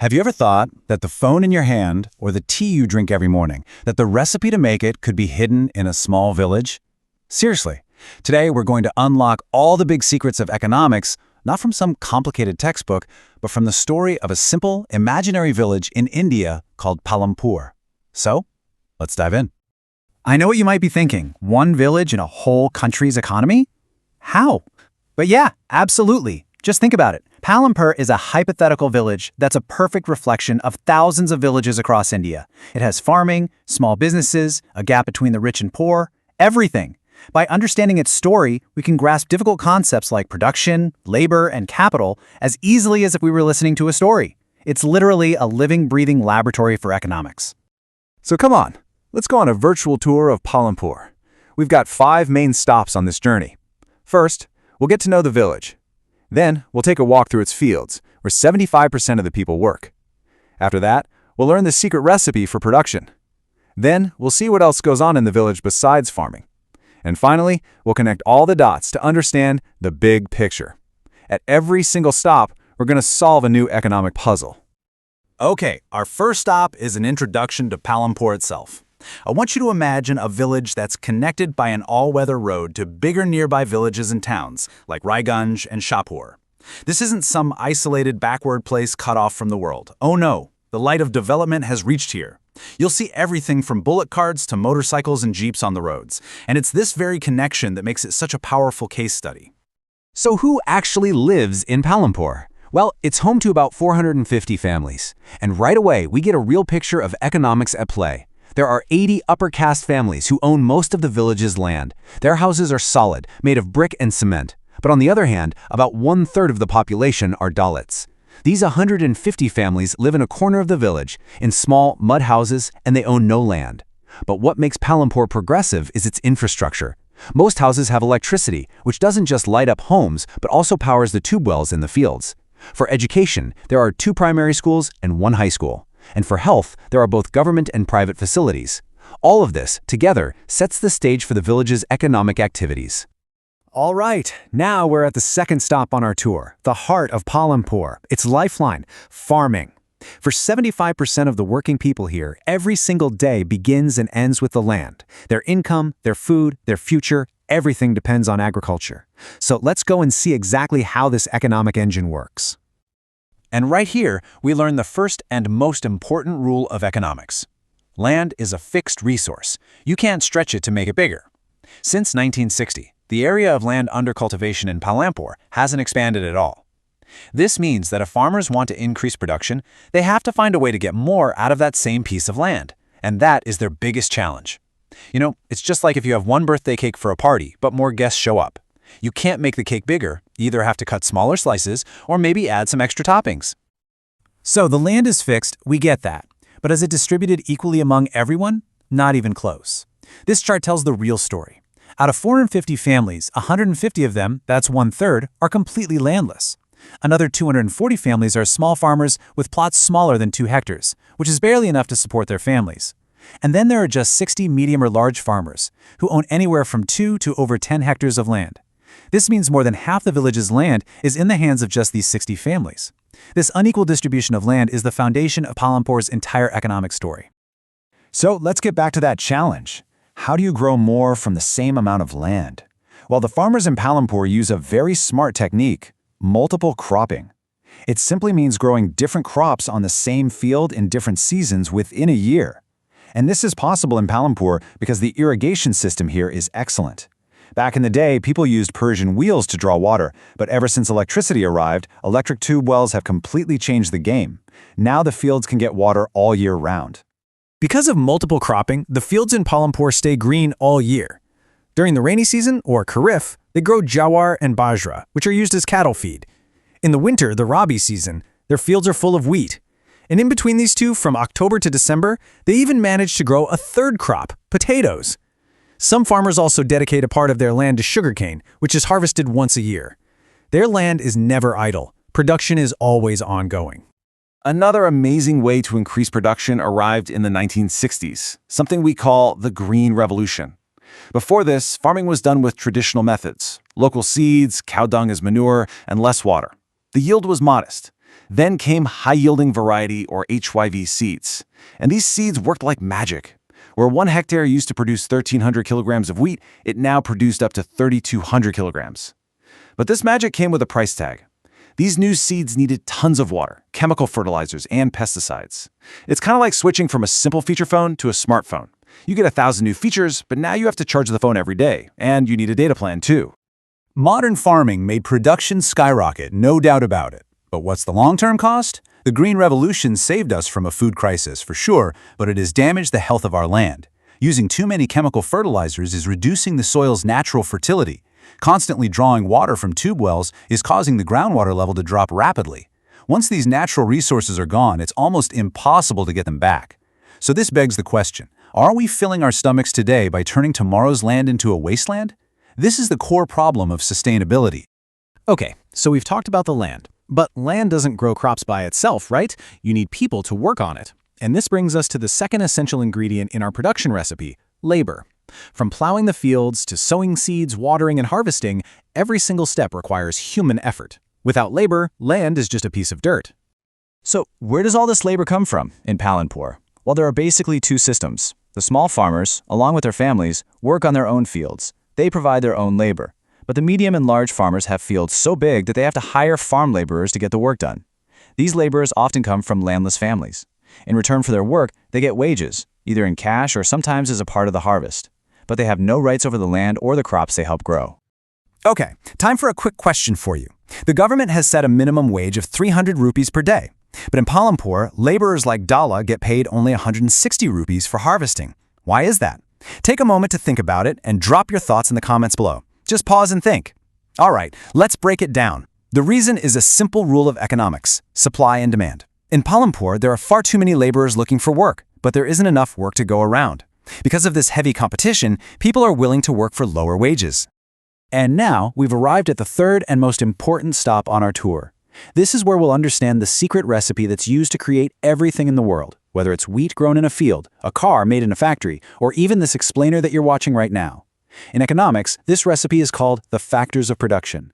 Have you ever thought that the phone in your hand or the tea you drink every morning, that the recipe to make it could be hidden in a small village? Seriously, today we're going to unlock all the big secrets of economics, not from some complicated textbook, but from the story of a simple, imaginary village in India called Palampur. So, let's dive in. I know what you might be thinking. One village in a whole country's economy? How? But yeah, absolutely. Just think about it. Palampur is a hypothetical village that's a perfect reflection of thousands of villages across India. It has farming, small businesses, a gap between the rich and poor, everything. By understanding its story, we can grasp difficult concepts like production, labor, and capital as easily as if we were listening to a story. It's literally a living, breathing laboratory for economics. So come on, let's go on a virtual tour of Palampur. We've got 5 main stops on this journey. First, we'll get to know the village. Then, we'll take a walk through its fields, where 75% of the people work. After that, we'll learn the secret recipe for production. Then, we'll see what else goes on in the village besides farming. And finally, we'll connect all the dots to understand the big picture. At every single stop, we're going to solve a new economic puzzle. Okay, our first stop is an introduction to Palampur itself. I want you to imagine a village that's connected by an all-weather road to bigger nearby villages and towns, like Raiganj and Chap. This isn't some isolated backward place cut off from the world. Oh no, the light of development has reached here. You'll see everything from bullock carts to motorcycles and jeeps on the roads, and it's this very connection that makes it such a powerful case study. So who actually lives in Palampur? Well, it's home to about 450 families. And right away, we get a real picture of economics at play. There are 80 upper caste families who own most of the village's land. Their houses are solid, made of brick and cement. But on the other hand, about 1/3 of the population are Dalits. These 150 families live in a corner of the village, in small mud houses, and they own no land. But what makes Palampur progressive is its infrastructure. Most houses have electricity, which doesn't just light up homes, but also powers the tube wells in the fields. For education, there are 2 primary schools and 1 high school. And for health, there are both government and private facilities. All of this, together, sets the stage for the village's economic activities. All right, now we're at the second stop on our tour, the heart of Palampur, its lifeline, farming. For 75% of the working people here, every single day begins and ends with the land. Their income, their food, their future, everything depends on agriculture. So let's go and see exactly how this economic engine works. And right here, we learn the first and most important rule of economics. Land is a fixed resource. You can't stretch it to make it bigger. Since 1960, the area of land under cultivation in Palampur hasn't expanded at all. This means that if farmers want to increase production, they have to find a way to get more out of that same piece of land. And that is their biggest challenge. You know, it's just like if you have one birthday cake for a party, but more guests show up. You can't make the cake bigger. You either have to cut smaller slices or maybe add some extra toppings. So the land is fixed, we get that. But is it distributed equally among everyone? Not even close. This chart tells the real story. Out of 450 families, 150 of them, that's 1/3, are completely landless. Another 240 families are small farmers with plots smaller than 2 hectares, which is barely enough to support their families. And then there are just 60 medium or large farmers, who own anywhere from 2 to over 10 hectares of land. This means more than half the village's land is in the hands of just these 60 families. This unequal distribution of land is the foundation of Palampur's entire economic story. So let's get back to that challenge. How do you grow more from the same amount of land? Well, the farmers in Palampur use a very smart technique, multiple cropping. It simply means growing different crops on the same field in different seasons within a year. And this is possible in Palampur because the irrigation system here is excellent. Back in the day, people used Persian wheels to draw water, but ever since electricity arrived, electric tube wells have completely changed the game. Now the fields can get water all year round. Because of multiple cropping, the fields in Palampur stay green all year. During the rainy season, or Kharif, they grow jawar and bajra, which are used as cattle feed. In the winter, the rabi season, their fields are full of wheat. And in between these two, from October to December, they even manage to grow a 3rd crop, potatoes. Some farmers also dedicate a part of their land to sugarcane, which is harvested once a year. Their land is never idle. Production is always ongoing. Another amazing way to increase production arrived in the 1960s, something we call the Green Revolution. Before this, farming was done with traditional methods, local seeds, cow dung as manure, and less water. The yield was modest, Then came high-yielding variety or HYV seeds. And these seeds worked like magic. Where 1 hectare used to produce 1,300 kilograms of wheat, it now produced up to 3,200 kilograms. But this magic came with a price tag. These new seeds needed tons of water, chemical fertilizers, and pesticides. It's kind of like switching from a simple feature phone to a smartphone. You get 1,000 new features, but now you have to charge the phone every day, and you need a data plan too. Modern farming made production skyrocket, no doubt about it. But what's the long-term cost? The Green Revolution saved us from a food crisis, for sure, but it has damaged the health of our land. Using too many chemical fertilizers is reducing the soil's natural fertility. Constantly drawing water from tube wells is causing the groundwater level to drop rapidly. Once these natural resources are gone, it's almost impossible to get them back. So this begs the question, are we filling our stomachs today by turning tomorrow's land into a wasteland? This is the core problem of sustainability. Okay, so we've talked about the land. But land doesn't grow crops by itself, right? You need people to work on it. And this brings us to the second essential ingredient in our production recipe, labor. From plowing the fields to sowing seeds, watering, and harvesting, every single step requires human effort. Without labor, land is just a piece of dirt. So where does all this labor come from in Palampur? Well, there are basically 2 systems. The small farmers, along with their families, work on their own fields. They provide their own labor. But the medium and large farmers have fields so big that they have to hire farm laborers to get the work done. These laborers often come from landless families. In return for their work, they get wages, either in cash or sometimes as a part of the harvest. But they have no rights over the land or the crops they help grow. Okay, time for a quick question for you. The government has set a minimum wage of 300 rupees per day. But in Palampur, laborers like Dala get paid only 160 rupees for harvesting. Why is that? Take a moment to think about it and drop your thoughts in the comments below. Just pause and think. All right, let's break it down. The reason is a simple rule of economics, supply and demand. In Palampur, there are far too many laborers looking for work, but there isn't enough work to go around. Because of this heavy competition, people are willing to work for lower wages. And now, we've arrived at the third and most important stop on our tour. This is where we'll understand the secret recipe that's used to create everything in the world, whether it's wheat grown in a field, a car made in a factory, or even this explainer that you're watching right now. In economics, this recipe is called the factors of production.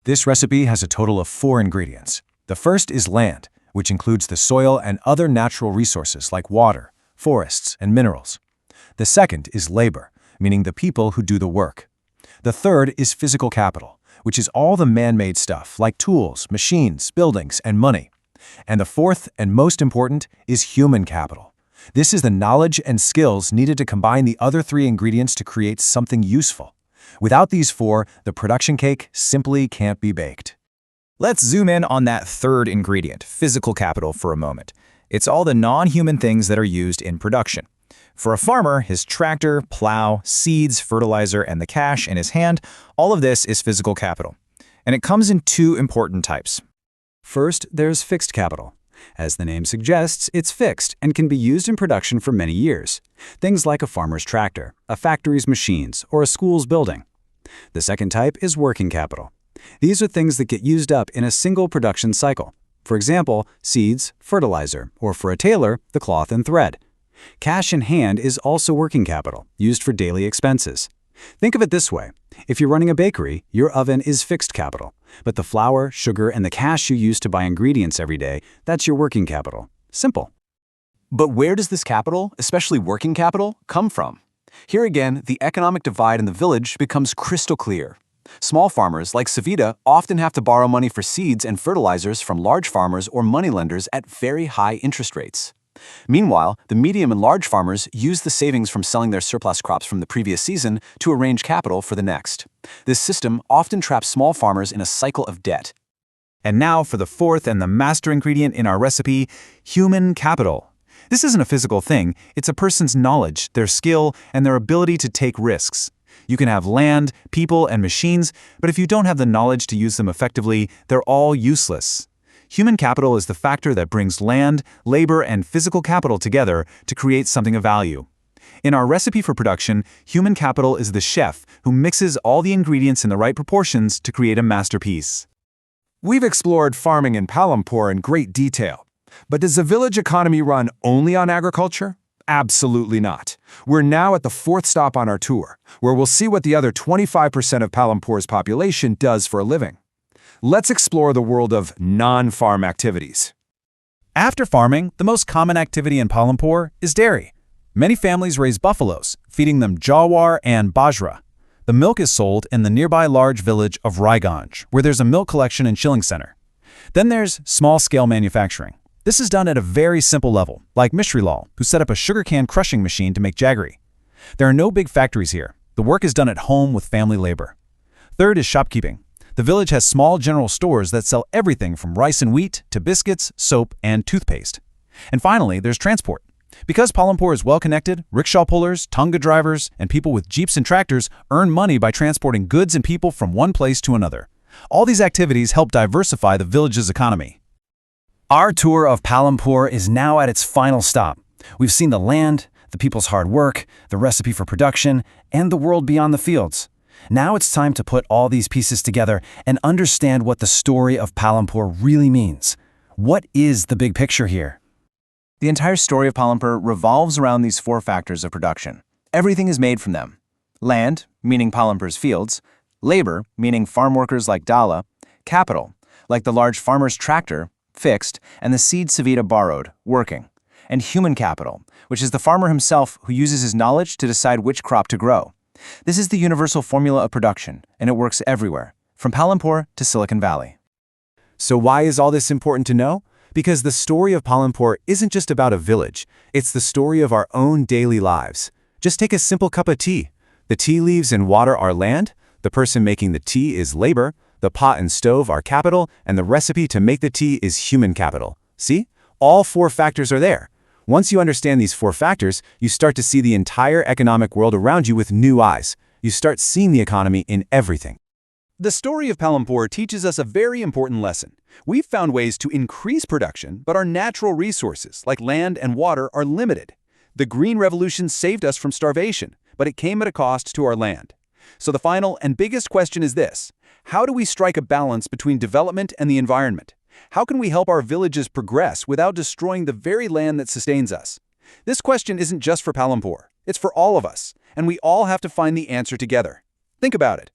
This recipe has a total of 4 ingredients. The first is land, which includes the soil and other natural resources like water, forests, and minerals. The second is labor, meaning the people who do the work. The third is physical capital, which is all the man-made stuff like tools, machines, buildings, and money. And the fourth and most important is human capital. This is the knowledge and skills needed to combine the other 3 ingredients to create something useful. Without these 4, the production cake simply can't be baked. Let's zoom in on that third ingredient, physical capital, for a moment. It's all the non-human things that are used in production. For a farmer, his tractor, plow, seeds, fertilizer, and the cash in his hand, all of this is physical capital. And it comes in 2 important types. First, there's fixed capital. As the name suggests, it's fixed and can be used in production for many years. Things like a farmer's tractor, a factory's machines, or a school's building. The second type is working capital. These are things that get used up in a single production cycle. For example, seeds, fertilizer, or for a tailor, the cloth and thread. Cash in hand is also working capital, used for daily expenses. Think of it this way. If you're running a bakery, your oven is fixed capital. But the flour, sugar, and the cash you use to buy ingredients every day, that's your working capital. Simple. But where does this capital, especially working capital, come from? Here again, the economic divide in the village becomes crystal clear. Small farmers like Savita often have to borrow money for seeds and fertilizers from large farmers or moneylenders at very high interest rates. Meanwhile, the medium and large farmers use the savings from selling their surplus crops from the previous season to arrange capital for the next. This system often traps small farmers in a cycle of debt. And now for the fourth and the master ingredient in our recipe, human capital. This isn't a physical thing, it's a person's knowledge, their skill, and their ability to take risks. You can have land, people, and machines, but if you don't have the knowledge to use them effectively, they're all useless. Human capital is the factor that brings land, labor, and physical capital together to create something of value. In our recipe for production, human capital is the chef who mixes all the ingredients in the right proportions to create a masterpiece. We've explored farming in Palampur in great detail. But does the village economy run only on agriculture? Absolutely not. We're now at the 4th stop on our tour, where we'll see what the other 25% of Palampur's population does for a living. Let's explore the world of non-farm activities. After farming, the most common activity in Palampur is dairy. Many families raise buffaloes, feeding them jawar and bajra. The milk is sold in the nearby large village of Raiganj, where there's a milk collection and chilling center. Then there's small-scale manufacturing. This is done at a very simple level, like Mishri Lal, who set up a sugarcane crushing machine to make jaggery. There are no big factories here. The work is done at home with family labor. Third is shopkeeping. The village has small general stores that sell everything from rice and wheat to biscuits, soap, and toothpaste. And finally, there's transport. Because Palampur is well-connected, rickshaw pullers, tonga drivers, and people with jeeps and tractors earn money by transporting goods and people from one place to another. All these activities help diversify the village's economy. Our tour of Palampur is now at its final stop. We've seen the land, the people's hard work, the recipe for production, and the world beyond the fields. Now it's time to put all these pieces together and understand what the story of Palampur really means. What is the big picture here? The entire story of Palampur revolves around these 4 factors of production. Everything is made from them. Land, meaning Palampur's fields; labor, meaning farm workers like Dala; capital, like the large farmer's tractor, fixed, and the seed Savita borrowed, working; and human capital, which is the farmer himself who uses his knowledge to decide which crop to grow. This is the universal formula of production, and it works everywhere, from Palampur to Silicon Valley. So why is all this important to know? Because the story of Palampur isn't just about a village, it's the story of our own daily lives. Just take a simple cup of tea. The tea leaves and water are land, the person making the tea is labor, the pot and stove are capital, and the recipe to make the tea is human capital. See? All 4 factors are there. Once you understand these 4 factors, you start to see the entire economic world around you with new eyes. You start seeing the economy in everything. The story of Palampur teaches us a very important lesson. We've found ways to increase production, but our natural resources, like land and water, are limited. The Green Revolution saved us from starvation, but it came at a cost to our land. So the final and biggest question is this: how do we strike a balance between development and the environment? How can we help our villages progress without destroying the very land that sustains us? This question isn't just for Palampur. It's for all of us, and we all have to find the answer together. Think about it.